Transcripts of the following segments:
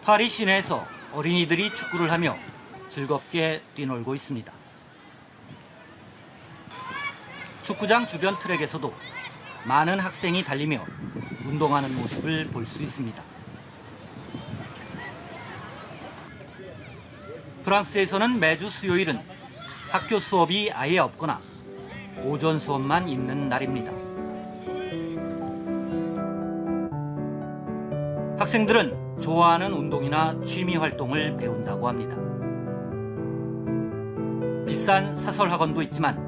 파리 시내에서 어린이들이 축구를 하며 즐겁게 뛰놀고 있습니다. 축구장 주변 트랙에서도 많은 학생이 달리며 운동하는 모습을 볼 수 있습니다. 프랑스에서는 매주 수요일은 학교 수업이 아예 없거나 오전 수업만 있는 날입니다. 학생들은 좋아하는 운동이나 취미 활동을 배운다고 합니다. 비싼 사설 학원도 있지만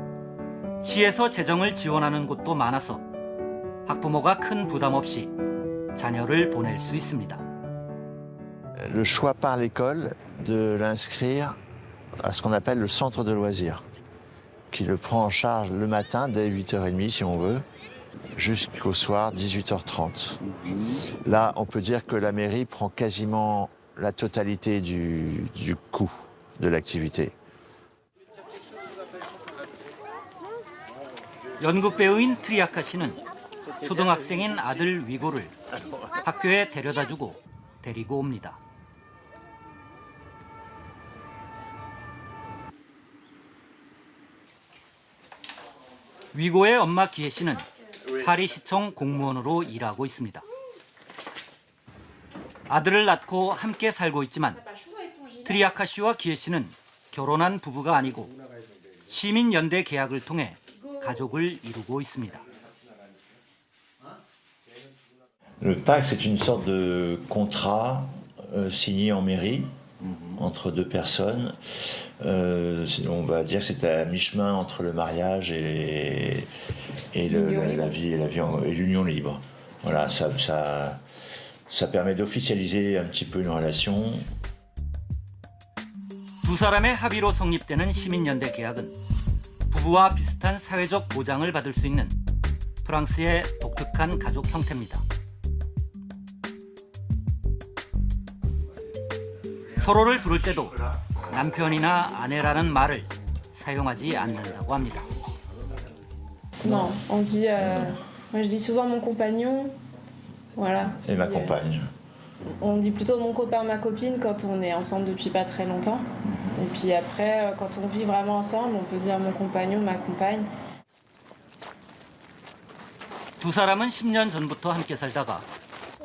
시에서 재정을 지원하는 곳도 많아서 학부모가 큰 부담 없이 자녀를 보낼 수 있습니다. Le choix par l'école de l'inscrire à ce qu'on appelle le centre de loisirs, qui le prend en charge le matin dès 8h30 si on veut, jusqu'au soir 18h30. Là, on peut dire que la mairie prend quasiment la totalité du coût de l'activité. 연극 배우인 트리아카 씨는 초등학생인 아들 위고를 학교에 데려다주고 데리고 옵니다. 위고의 엄마 기혜 씨는 파리시청 공무원으로 일하고 있습니다. 아들을 낳고 함께 살고 있지만 트리아카 씨와 기혜 씨는 결혼한 부부가 아니고 시민연대 계약을 통해 가족을 이루고 있습니다. Le pacte, c'est une sorte de contrat signé en mairie entre deux personnes. On va dire que c'est à mi-chemin entre le mariage et la vie et l'union libre. Voilà, ça permet d'officialiser un petit peu une relation. 두 사람의 합의로 성립되는 시민연대 계약은 부부와 비슷한 사회적 보장을 받을 수 있는 프랑스의 독특한 가족 형태입니다. 서로를 부를 때도 남편이나 아내라는 말을 사용하지 않는다고 합니다. Non, on dit, moi je dis souvent mon compagnon, voilà. Et ma compagne. On dit plutôt mon copain, ma copine quand on est ensemble depuis pas très longtemps. Et puis après, quand on vit vraiment ensemble, on peut dire mon compagnon, ma compagne. 두 사람은 10년 전부터 함께 살다가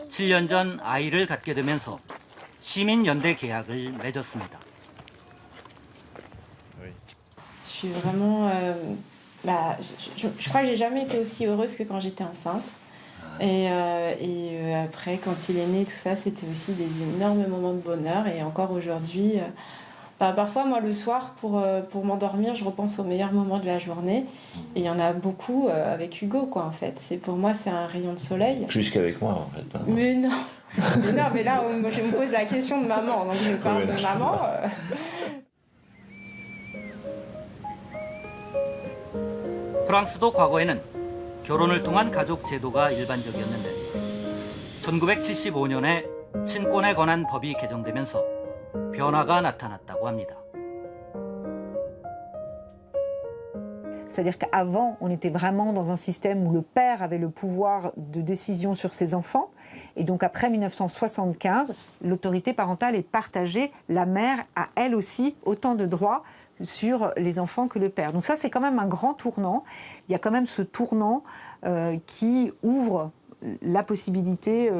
7년 전 아이를 갖게 되면서 시민연대 계약을 맺었습니다. Je suis vraiment, je crois que j'ai jamais été aussi heureuse que quand j'étais enceinte. Et après, quand il est né, tout ça, c'était aussi des énormes moments de bonheur. Et encore aujourd'hui, parfois, moi, le soir, pour m'endormir, je repense aux meilleurs moments de la journée. Et il y en a beaucoup avec Hugo, quoi, en fait. Pour moi, c'est un rayon de soleil. Plus qu'avec moi, en fait. Mais non. Mais là, moi, je me pose la question de maman. Donc, je parle de maman. 프랑스도 과거에는 결혼을 통한 가족 제도가 일반적이었는데 1975년에 친권에 관한 법이 개정되면서 변화가 나타났다고 합니다. C'est-à-dire qu'avant, on était vraiment dans un système où le père avait le pouvoir de décision sur ses enfants. Et donc après 1975, l'autorité parentale est partagée. La mère a elle aussi autant de droits sur les enfants que le père. Donc ça, c'est quand même un grand tournant. Il y a quand même ce tournant qui ouvre la possibilité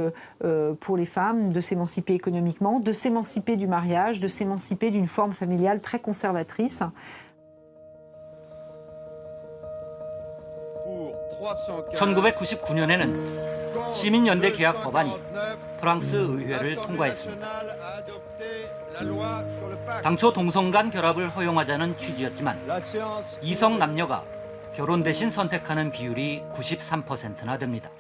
pour les femmes de s'émanciper économiquement, de s'émanciper du mariage, de s'émanciper d'une forme familiale très conservatrice. 1999년에는 시민연대 계약 법안이 프랑스 의회를 통과했습니다. 당초 동성 간 결합을 허용하자는 취지였지만 이성 남녀가 결혼 대신 선택하는 비율이 93%나 됩니다.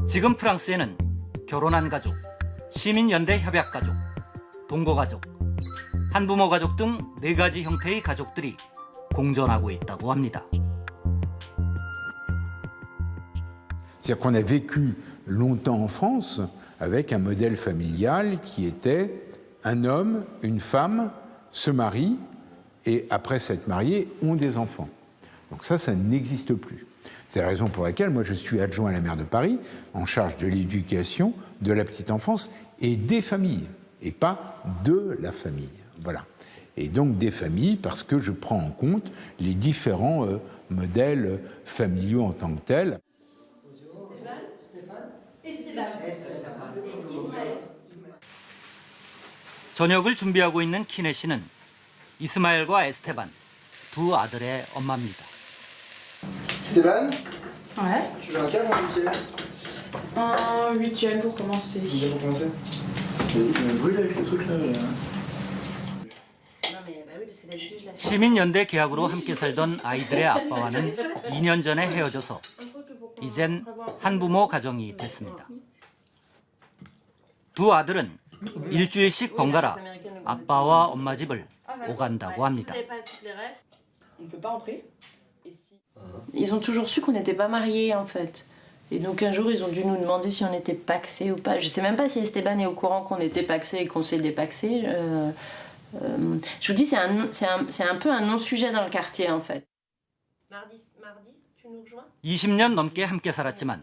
지금 프랑스에는 결혼한 가족, 시민연대 협약 가족, 동거가족, 한부모 가족 등 4가지 형태의 가족들이 공존하고 있다고 합니다. C'est-à-dire qu'on a vécu longtemps en France avec un modèle familial qui était un homme, une femme se marient et après s'être mariés ont des enfants. Donc ça n'existe plus. C'est la raison pour laquelle moi je suis adjoint à la maire de Paris, en charge de l'éducation, de la petite enfance et des familles, et pas de la famille. Voilà. Et donc des familles parce que je prends en compte les différents modèles familiaux en tant que tels. 저녁을 준비하고 있는 키네 씨는 이스마엘과 에스테반 두 아들의 엄마입니다. Stéphane, Ouais. tu veux un câble ou un huitième? Un 8e pour commencer. Huitième pour commencer. Vas-y, brûle avec le truc là. 시민연대 계약으로 함께 살던 아이들의 아빠와는 2년 전에 헤어져서 이젠 한부모 가정이 됐습니다. 두 아들은 일주일씩 번갈아 아빠와 엄마 집을 오간다고 합니다. Ils ont toujours su qu'on n'était pas mariés en fait. Et donc un jour ils ont dû nous demander si on était paxés ou pas. Je sais même pas si Esteban est au courant qu'on était paxés et qu'on s'est dépaxés. Je vous dis, c'est un peu un non-sujet dans le quartier en fait. Mardi, tu nous rejoins? 20년 넘게 함께 살았지만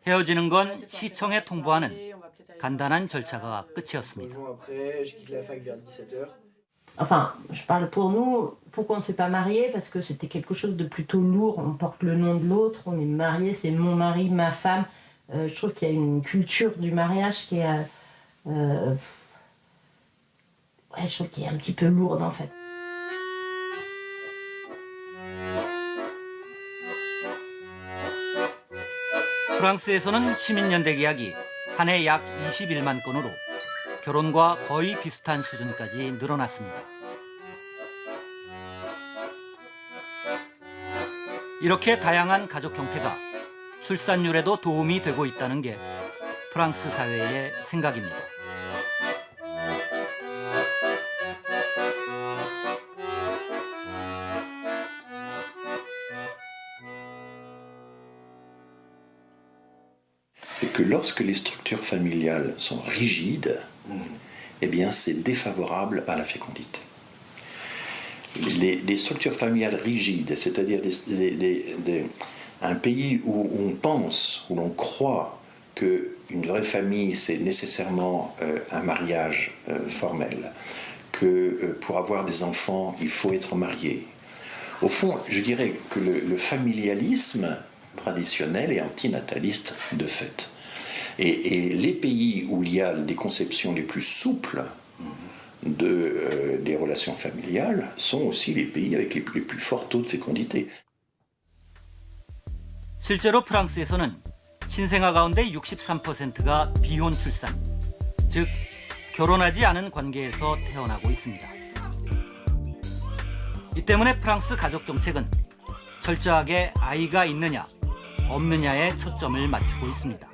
헤어지는 건 시청에 통보하는 간단한 절차가 끝이었습니다. Après, je quitte la fac vers 17h. Enfin, je parle pour nous, pourquoi on ne s'est pas mariés? Parce que c'était quelque chose de plutôt lourd. On porte le nom de l'autre, on est mariés, c'est mon mari, ma femme. Je trouve qu'il y a une culture du mariage qui est... je trouve qu'il est un petit peu lourde en fait. 프랑스에서는 시민연대 계약이 한 해 약 21만 건으로 결혼과 거의 비슷한 수준까지 늘어났습니다. 이렇게 다양한 가족 형태가 출산율에도 도움이 되고 있다는 게 프랑스 사회의 생각입니다. C'est que lorsque les structures familiales sont rigides, eh bien c'est défavorable à la fécondité. Les structures familiales rigides, c'est-à-dire un pays où on pense, où l'on croit qu'une vraie famille c'est nécessairement un mariage formel, que pour avoir des enfants il faut être marié. Au fond, je dirais que le familialisme traditionnel et antinataliste de fait. Et les pays où il y a des conceptions les plus souples des relations familiales sont aussi les pays avec les plus forts taux de fécondité. 실제로 프랑스에서는 신생아 가운데 63%가 비혼 출산, 즉 결혼하지 않은 관계에서 태어나고 있습니다. 이 때문에 프랑스 가족 정책은 철저하게 아이가 있느냐, 없느냐에 초점을 맞추고 있습니다.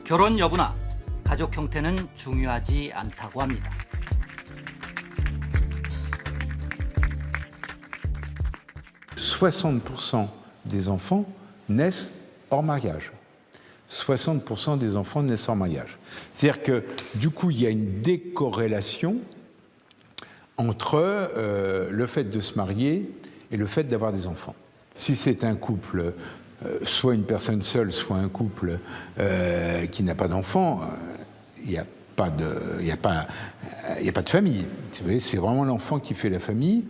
결혼 여부나 가족 형태는 중요하지 않다고 합니다. « 60% des enfants naissent hors mariage. 60% des enfants naissent hors mariage. C'est-à-dire que, du coup, il y a une décorrélation entre le fait de se marier et le fait d'avoir des enfants. Si c'est un couple, soit une personne seule, soit un couple qui n'a pas d'enfants, il n'y a pas de famille. C'est vraiment l'enfant qui fait la famille.